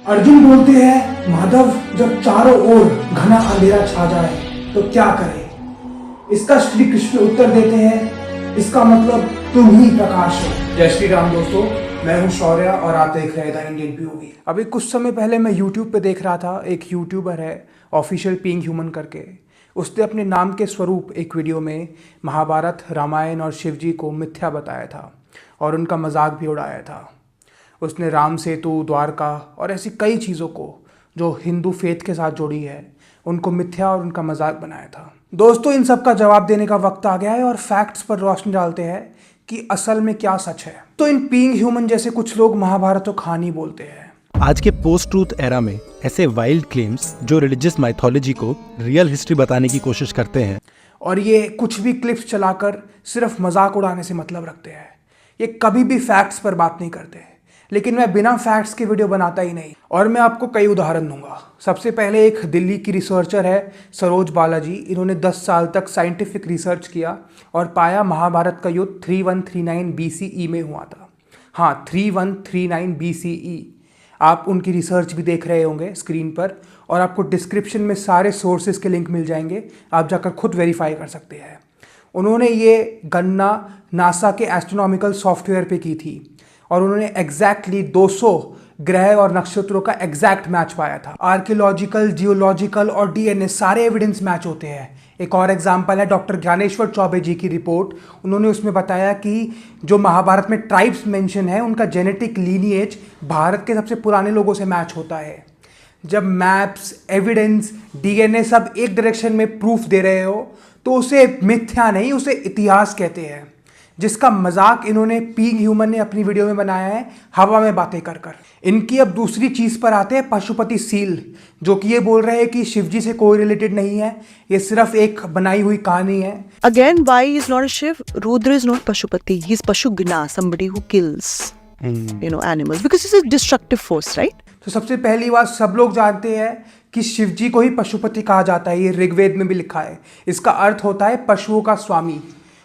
अर्जुन बोलते हैं, माधव जब चारों ओर घना अंधेरा छा जाए तो क्या करे। इसका श्री कृष्ण उत्तर देते हैं, इसका मतलब तुम ही प्रकाश हो। जय श्री राम दोस्तों, मैं हूं शौर्य और आप देख रहे थे इंडियन पीओवी। अभी कुछ समय पहले मैं यूट्यूब पे देख रहा था, एक यूट्यूबर है ऑफिशियल पीइंग ह्यूमन करके। उसने अपने नाम के स्वरूप एक वीडियो में महाभारत, रामायण और शिव जी को मिथ्या बताया था और उनका मजाक भी उड़ाया था। उसने राम सेतु, द्वारका और ऐसी कई चीज़ों को जो हिंदू फेथ के साथ जुड़ी है उनको मिथ्या और उनका मजाक बनाया था। दोस्तों, इन सब का जवाब देने का वक्त आ गया है और फैक्ट्स पर रोशनी डालते हैं कि असल में क्या सच है। तो इन बीइंग ह्यूमन जैसे कुछ लोग महाभारत को कहानी बोलते हैं। आज के पोस्ट ट्रूथ एरा में ऐसे वाइल्ड क्लेम्स जो रिलीजियस माइथोलॉजी को रियल हिस्ट्री बताने की कोशिश करते हैं और ये कुछ भी क्लिप्स चलाकर सिर्फ मजाक उड़ाने से मतलब रखते हैं। ये कभी भी फैक्ट्स पर बात नहीं करते, लेकिन मैं बिना फैक्ट्स के वीडियो बनाता ही नहीं। और मैं आपको कई उदाहरण दूंगा। सबसे पहले एक दिल्ली की रिसर्चर है सरोज बालाजी। इन्होंने 10 साल तक साइंटिफिक रिसर्च किया और पाया महाभारत का युद्ध 3139 BCE में हुआ था। हाँ, 3139 BCE। आप उनकी रिसर्च भी देख रहे होंगे स्क्रीन पर और आपको डिस्क्रिप्शन में सारे सोर्सेज के लिंक मिल जाएंगे, आप जाकर खुद वेरीफाई कर सकते हैं। उन्होंने ये गणना नासा के एस्ट्रोनॉमिकल सॉफ्टवेयर पे की थी और उन्होंने एग्जैक्टली 200 ग्रह और नक्षत्रों का एग्जैक्ट मैच पाया था। आर्कियोलॉजिकल, जियोलॉजिकल और डीएनए सारे एविडेंस मैच होते हैं। एक और एग्जांपल है डॉक्टर ज्ञानेश्वर चौबे जी की रिपोर्ट। उन्होंने उसमें बताया कि जो महाभारत में ट्राइब्स मेंशन है उनका जेनेटिक लीनिएज भारत के सबसे पुराने लोगों से मैच होता है। जब मैप्स, एविडेंस, डीएनए सब एक डायरेक्शन में प्रूफ दे रहे हो तो उसे मिथ्या नहीं, उसे इतिहास कहते हैं, जिसका मजाक इन्होंने बीइंग ह्यूमन ने अपनी वीडियो में बनाया है हवा में बातें कर कर। इनकी अब दूसरी चीज पर आते हैं, पशुपति सील, जो कि ये बोल रहे हैं कि शिव जी से कोई रिलेटेड नहीं है, ये सिर्फ एक बनाई हुई कहानी है। Again, why is not a Shiv? Rudra is not Pashupati. He's Pashugna, somebody who kills, animals, because he's a destructive force, right? तो सबसे पहली बात, सब लोग जानते हैं कि शिव जी को ही पशुपति कहा जाता है। ये ऋग्वेद में भी लिखा है। इसका अर्थ होता है पशुओं का स्वामी।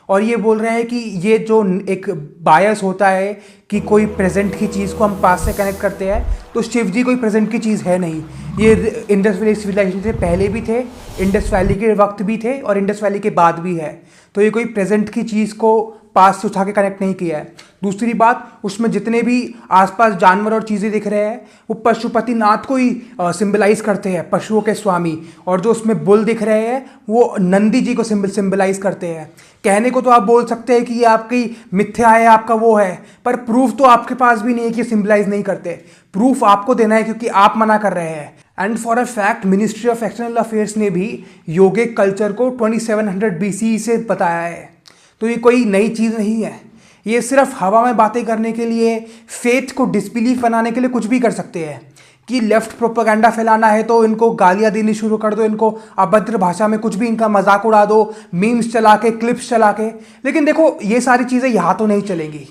और ये बोल रहे हैं कि ये जो एक बायस होता है कि कोई प्रेजेंट की चीज़ को हम पास से कनेक्ट करते हैं, तो शिव जी कोई प्रेजेंट की चीज़ है नहीं। ये इंडस वैली सिविलाइजेशन से पहले भी थे, इंडस वैली के वक्त भी थे और इंडस वैली के बाद भी है। तो ये कोई प्रेजेंट की चीज़ को पास से उठा के कनेक्ट नहीं किया है। दूसरी बात, उसमें जितने भी आसपास जानवर और चीज़ें दिख रहे हैं वो पशुपतिनाथ को ही सिंबलाइज करते हैं, पशुओं के स्वामी। और जो उसमें बुल दिख रहे हैं वो नंदी जी को सिंबलाइज करते हैं। कहने को तो आप बोल सकते हैं कि ये आपकी मिथ्या है, आपका वो है, पर प्रूफ तो आपके पास भी नहीं है कि सिंबलाइज नहीं करते। प्रूफ आपको देना है क्योंकि आप मना कर रहे हैं। And for a fact, ministry of external affairs ने भी योगिक कल्चर को 2700 BCE से बताया है। तो ये कोई नई चीज़ नहीं है। ये सिर्फ हवा में बातें करने के लिए, फेथ को डिसबिलीफ बनाने के लिए कुछ भी कर सकते हैं कि लेफ्ट प्रोपेगेंडा फैलाना है तो इनको गालियाँ देनी शुरू कर दो, इनको अभद्र भाषा में कुछ भी इनका मजाक उड़ा दो, मीम्स चला के, क्लिप्स चला के। लेकिन देखो, ये सारी चीज़ें यहाँ तो नहीं चलेंगी,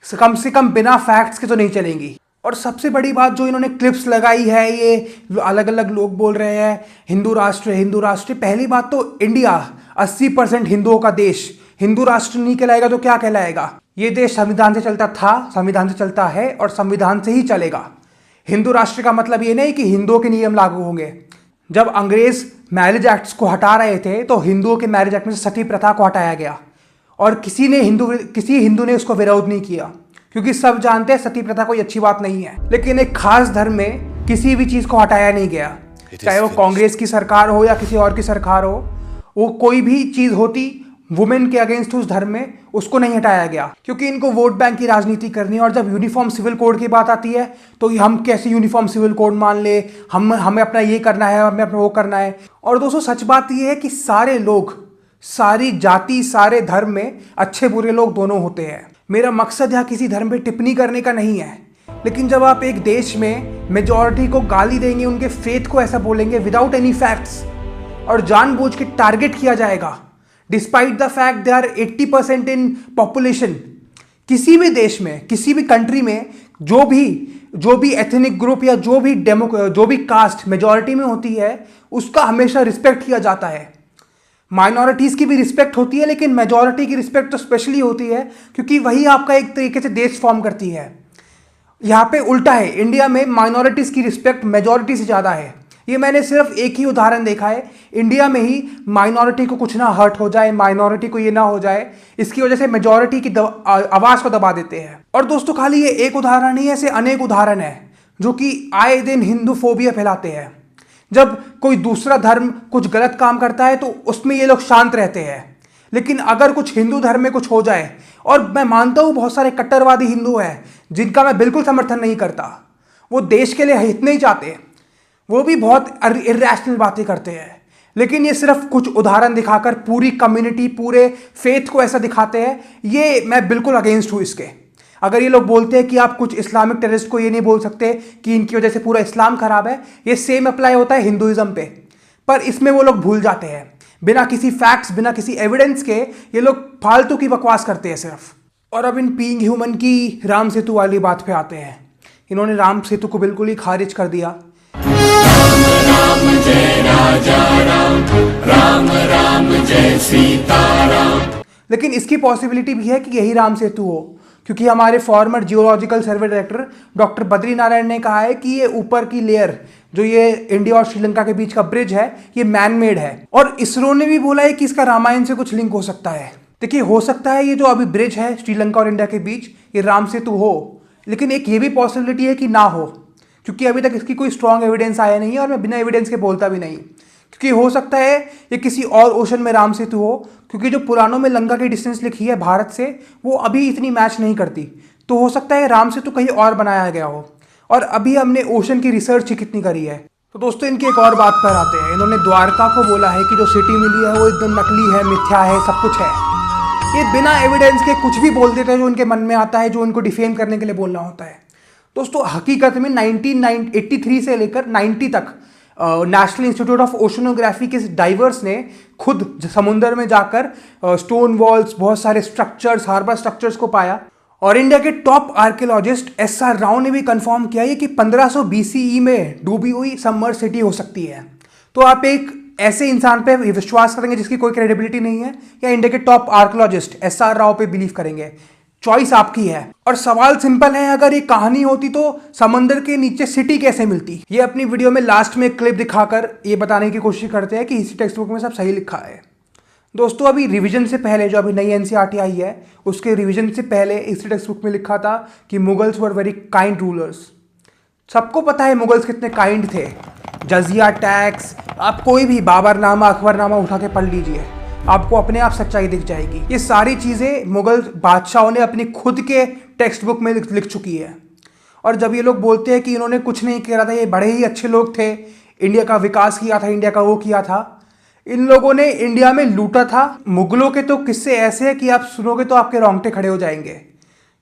कम से कम बिना फैक्ट्स के तो नहीं चलेंगी। और सबसे बड़ी बात जो इन्होंने क्लिप्स लगाई है, ये अलग अलग लोग बोल रहे हैं हिंदू राष्ट्र, हिंदू राष्ट्र। पहली बात तो इंडिया 80% हिंदुओं का देश, हिंदू राष्ट्र नहीं कहलाएगा तो क्या कहलाएगा। ये देश संविधान से चलता था, संविधान से चलता है और संविधान से ही चलेगा। हिंदू राष्ट्र का मतलब ये नहीं कि हिंदुओं के नियम लागू होंगे। जब अंग्रेज मैरिज एक्ट्स को हटा रहे थे तो हिंदुओं के मैरिज एक्ट में से सती प्रथा को हटाया गया और किसी हिंदू ने उसको विरोध नहीं किया, क्योंकि सब जानते हैं सती प्रथा कोई अच्छी बात नहीं है। लेकिन एक खास धर्म में किसी भी चीज को हटाया नहीं गया, चाहे वो कांग्रेस की सरकार हो या किसी और की सरकार हो। वो कोई भी चीज होती वुमेन के अगेंस्ट उस धर्म में, उसको नहीं हटाया गया, क्योंकि इनको वोट बैंक की राजनीति करनी है। और जब यूनिफॉर्म सिविल कोड की बात आती है तो हम कैसे यूनिफॉर्म सिविल कोड मान ले, हमें अपना ये करना है, हमें अपना वो करना है। और दोस्तों, सच बात ये है कि सारे लोग, सारी जाति, सारे धर्म में अच्छे बुरे लोग दोनों होते हैं। मेरा मकसद यहाँ किसी धर्म पे टिप्पणी करने का नहीं है, लेकिन जब आप एक देश में मेजॉरिटी को गाली देंगे, उनके फेथ को ऐसा बोलेंगे विदाउट एनी फैक्ट्स और जानबूझ के टारगेट किया जाएगा, despite the fact they are 80% in population. किसी भी देश में, किसी भी कंट्री में जो भी एथनिक ग्रुप या जो भी कास्ट मेजॉरिटी में होती है उसका हमेशा रिस्पेक्ट किया जाता है। माइनॉरिटीज़ की भी रिस्पेक्ट होती है, लेकिन मेजॉरिटी की रिस्पेक्ट तो स्पेशली होती है क्योंकि वही आपका एक तरीके से देश फॉर्म करती है। यहाँ पे उल्टा है, इंडिया में माइनॉरिटीज़ की रिस्पेक्ट मेजॉरिटी से ज़्यादा है। ये मैंने सिर्फ एक ही उदाहरण देखा है, इंडिया में ही माइनॉरिटी को कुछ ना हर्ट हो जाए, माइनॉरिटी को ये ना हो जाए, इसकी वजह से मेजॉरिटी की आवाज़ को दबा देते हैं। और दोस्तों खाली ये एक उदाहरण नहीं है, ऐसे अनेक उदाहरण है जो कि आए दिन हिंदू फोबिया फैलाते हैं। जब कोई दूसरा धर्म कुछ गलत काम करता है तो उसमें ये लोग शांत रहते हैं, लेकिन अगर कुछ हिंदू धर्म में कुछ हो जाए, और मैं मानता हूँ बहुत सारे कट्टरवादी हिंदू हैं जिनका मैं बिल्कुल समर्थन नहीं करता, वो देश के लिए हित नहीं चाहते, वो भी बहुत इर्रेशनल बातें करते हैं, लेकिन ये सिर्फ कुछ उदाहरण दिखाकर पूरी कम्युनिटी, पूरे फेथ को ऐसा दिखाते हैं, ये मैं बिल्कुल अगेंस्ट हूँ इसके। अगर ये लोग बोलते हैं कि आप कुछ इस्लामिक टेररिस्ट को ये नहीं बोल सकते कि इनकी वजह से पूरा इस्लाम खराब है, ये सेम अप्लाई होता है हिंदुइज्म पे, पर इसमें वो लोग भूल जाते हैं। बिना किसी फैक्ट्स, बिना किसी एविडेंस के ये लोग फालतू की बकवास करते हैं सिर्फ। और अब इन बीइंग ह्यूमन की राम सेतु वाली बात पे आते हैं। इन्होंने राम सेतु को बिल्कुल ही खारिज कर दिया। राम जय राजा राम, राम राम जय सीता राम। लेकिन इसकी पॉसिबिलिटी भी है कि यही राम सेतु हो, क्योंकि हमारे फॉर्मर जियोलॉजिकल सर्वे डायरेक्टर डॉक्टर बद्री नारायण ने कहा है कि ये ऊपर की लेयर जो ये इंडिया और श्रीलंका के बीच का ब्रिज है, ये मैन मेड है। और इसरो ने भी बोला है कि इसका रामायण से कुछ लिंक हो सकता है। देखिए, हो सकता है ये जो अभी ब्रिज है श्रीलंका और इंडिया के बीच, ये राम सेतु हो, लेकिन एक ये भी पॉसिबिलिटी है कि ना हो, क्योंकि अभी तक इसकी कोई स्ट्रॉन्ग एविडेंस आया नहीं है, और मैं बिना एविडेंस के बोलता भी नहीं, क्योंकि हो सकता है ये किसी और ओशन में राम सेतु हो, क्योंकि जो पुरानों में लंका की डिस्टेंस लिखी है भारत से, वो अभी इतनी मैच नहीं करती। तो हो सकता है राम सेतु कहीं और बनाया गया हो, और अभी हमने ओशन की रिसर्च ही कितनी करी है। तो दोस्तों इनकी एक और बात पर आते हैं। इन्होंने द्वारका को बोला है कि जो सिटी मिली है वो एकदम नकली है, मिथ्या है, सब कुछ है। ये बिना एविडेंस के कुछ भी बोल देते हैं जो उनके मन में आता है, जो उनको डिफेम करने के लिए बोलना होता है। दोस्तों हकीकत में 1983 से लेकर 90 तक नेशनल इंस्टीट्यूट ऑफ ओशनोग्राफी के डाइवर्स ने खुद समुद्र में जाकर स्टोन वॉल्स, बहुत सारे स्ट्रक्चर्स, हार्बर स्ट्रक्चर्स को पाया। और इंडिया के टॉप आर्कियोलॉजिस्ट एस.आर. राव ने भी कंफर्म किया है कि 1500 BCE में डूबी हुई सबमर्ज सिटी हो सकती है। तो आप एक ऐसे इंसान पे विश्वास करेंगे जिसकी कोई क्रेडिबिलिटी नहीं है, या इंडिया के टॉप आर्कियोलॉजिस्ट एस.आर. राव पे बिलीव करेंगे? चॉइस आपकी है। और सवाल सिंपल है, अगर ये कहानी होती तो समंदर के नीचे सिटी कैसे मिलती? ये अपनी वीडियो में लास्ट में एक क्लिप दिखाकर ये बताने की कोशिश करते हैं कि हिस्ट्री टेक्स्ट बुक में सब सही लिखा है। दोस्तों अभी रिवीजन से पहले, जो अभी नई NCERT आई है, उसके रिवीजन से पहले हिस्ट्री टेक्स्ट बुक में लिखा था कि Mughals were very kind rulers. सबको पता है मुगल्स कितने काइंड थे। जजिया टैक्स, आप कोई भी बाबरनामा, अकबरनामा उठा के पढ़ लीजिए, आपको अपने आप सच्चाई दिख जाएगी। ये सारी चीज़ें मुगल बादशाहों ने अपनी खुद के टेक्स्ट बुक में लिख चुकी है। और जब ये लोग बोलते हैं कि इन्होंने कुछ नहीं किया था, ये बड़े ही अच्छे लोग थे, इंडिया का विकास किया था, इंडिया का वो किया था, इन लोगों ने इंडिया में लूटा था। मुगलों के तो किस्से ऐसे हैं कि आप सुनोगे तो आपके रोंगटे खड़े हो जाएंगे।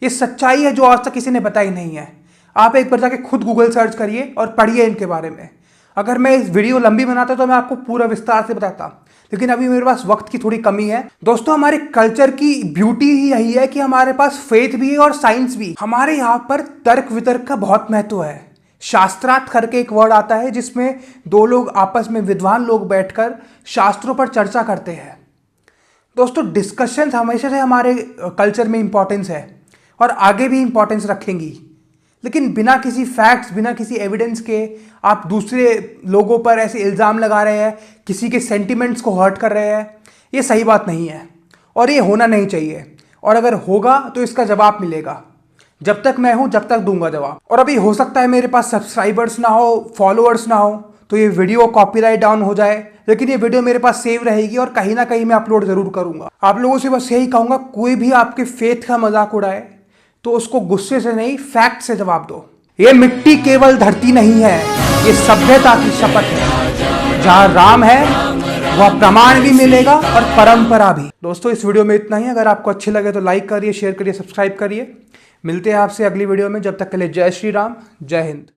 ये सच्चाई है जो आज तक किसी ने बताई नहीं है। आप एक बार जाके खुद गूगल सर्च करिए और पढ़िए इनके बारे में। अगर मैं इस वीडियो लंबी बनाता तो मैं आपको पूरा विस्तार से बताता, लेकिन अभी मेरे पास वक्त की थोड़ी कमी है। दोस्तों हमारे कल्चर की ब्यूटी ही यही है कि हमारे पास फेथ भी है और साइंस भी। हमारे यहाँ पर तर्क वितर्क का बहुत महत्व है। शास्त्रार्थ करके एक वर्ड आता है जिसमें दो लोग आपस में, विद्वान लोग बैठकर शास्त्रों पर चर्चा करते हैं। दोस्तों डिस्कशंस हमेशा से हमारे कल्चर में इंपॉर्टेंस है और आगे भी इंपॉर्टेंस रखेंगी, लेकिन बिना किसी फैक्ट्स, बिना किसी एविडेंस के आप दूसरे लोगों पर ऐसे इल्ज़ाम लगा रहे हैं, किसी के सेंटिमेंट्स को हर्ट कर रहे हैं, ये सही बात नहीं है और ये होना नहीं चाहिए। और अगर होगा तो इसका जवाब मिलेगा। जब तक मैं हूं, जब तक दूंगा जवाब। और अभी हो सकता है मेरे पास सब्सक्राइबर्स ना हो, फॉलोअर्स ना हो, तो ये वीडियो कॉपीराइट डाउन हो जाए, लेकिन ये वीडियो मेरे पास सेव रहेगी और कहीं ना कहीं मैं अपलोड जरूर करूंगा। आप लोगों से बस यही कहूंगा, कोई भी आपके फेथ का मजाक उड़ाए तो उसको गुस्से से नहीं, फैक्ट से जवाब दो। ये मिट्टी केवल धरती नहीं है, ये सभ्यता की शपथ है। जहां राम है वह प्रमाण भी मिलेगा और परंपरा भी। दोस्तों इस वीडियो में इतना ही। अगर आपको अच्छे लगे तो लाइक करिए, शेयर करिए, सब्सक्राइब करिए। मिलते हैं आपसे अगली वीडियो में। जब तक के लिए जय श्री राम, जय हिंद।